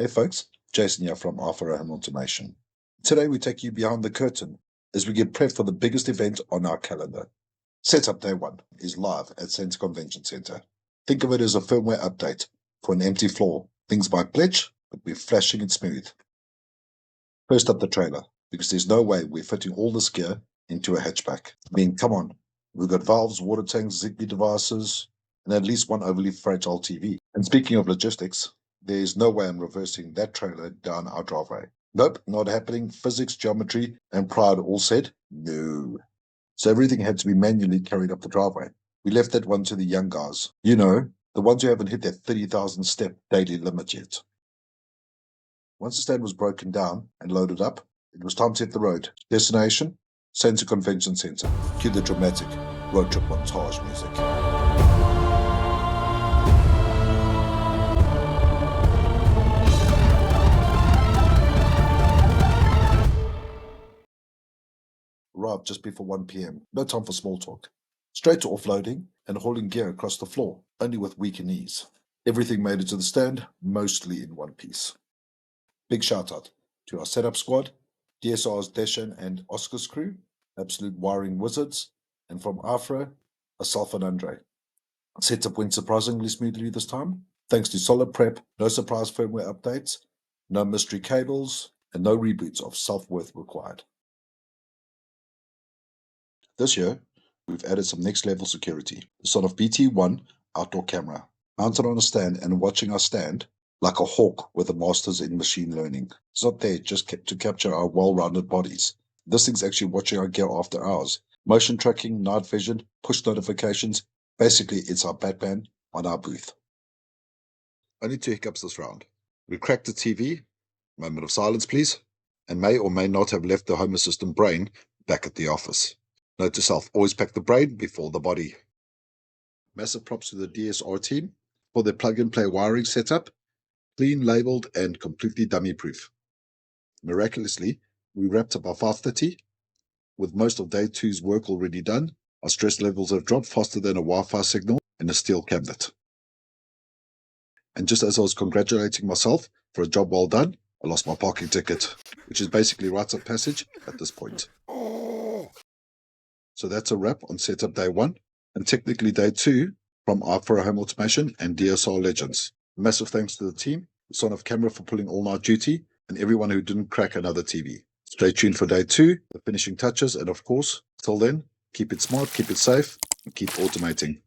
Hey folks, Jason here from Eiferer Home Automation. Today we take you behind the curtain as we get prepped for the biggest event on our calendar. Setup Day 1 is live at Sandton Convention Center. Think of it as a firmware update for an empty floor. Things might glitch, but we're flashing it smooth. First up the trailer, because there's no way we're fitting all this gear into a hatchback. I mean, come on, we've got valves, water tanks, Zigbee devices, and at least one overly fragile TV. And speaking of logistics, there's no way I'm reversing that trailer down our driveway. Nope, not happening. Physics, geometry, and pride all said no. So everything had to be manually carried up the driveway. We left that one to the young guys. You know, the ones who haven't hit their 30,000 step daily limit yet. Once the stand was broken down and loaded up, it was time to hit the road. Destination? Sandton Convention Center. Cue the dramatic road trip montage music. Arrived just before 1 p.m. No time for small talk. Straight to offloading and hauling gear across the floor, only with weaker knees. Everything made it to the stand, mostly in one piece. Big shout out to our setup squad, DSR's Deshan and Oscar's crew, absolute wiring wizards, and from Eiferer, Asaf and Andre. Setup went surprisingly smoothly this time, thanks to solid prep, no surprise firmware updates, no mystery cables, and no reboots of self-worth required. This year, we've added some next-level security. The Sonoff B1P Outdoor Camera, mounted on a stand and watching our stand like a hawk with a master's in machine learning. It's not there just to capture our well-rounded bodies. This thing's actually watching our gear after hours. Motion tracking, night vision, push notifications. Basically, it's our Batman on our booth. Only 2 hiccups this round. We cracked the TV, moment of silence please, and may or may not have left the Home Assistant brain back at the office. Note to self, always pack the brain before the body. Massive props to the DSR team for their plug-and-play wiring setup, clean, labeled, and completely dummy-proof. Miraculously, we wrapped up our 5:30. With most of day 2's work already done, our stress levels have dropped faster than a Wi-Fi signal in a steel cabinet. And just as I was congratulating myself for a job well done, I lost my parking ticket, which is basically rites of passage at this point. So that's a wrap on Setup Day 1, and technically Day 2 from Eiferer Home Automation and DSR Legends. Massive thanks to the team, Sonoff Camera for pulling all-night duty, and everyone who didn't crack another TV. Stay tuned for Day 2, the finishing touches, and of course, till then, keep it smart, keep it safe, and keep automating.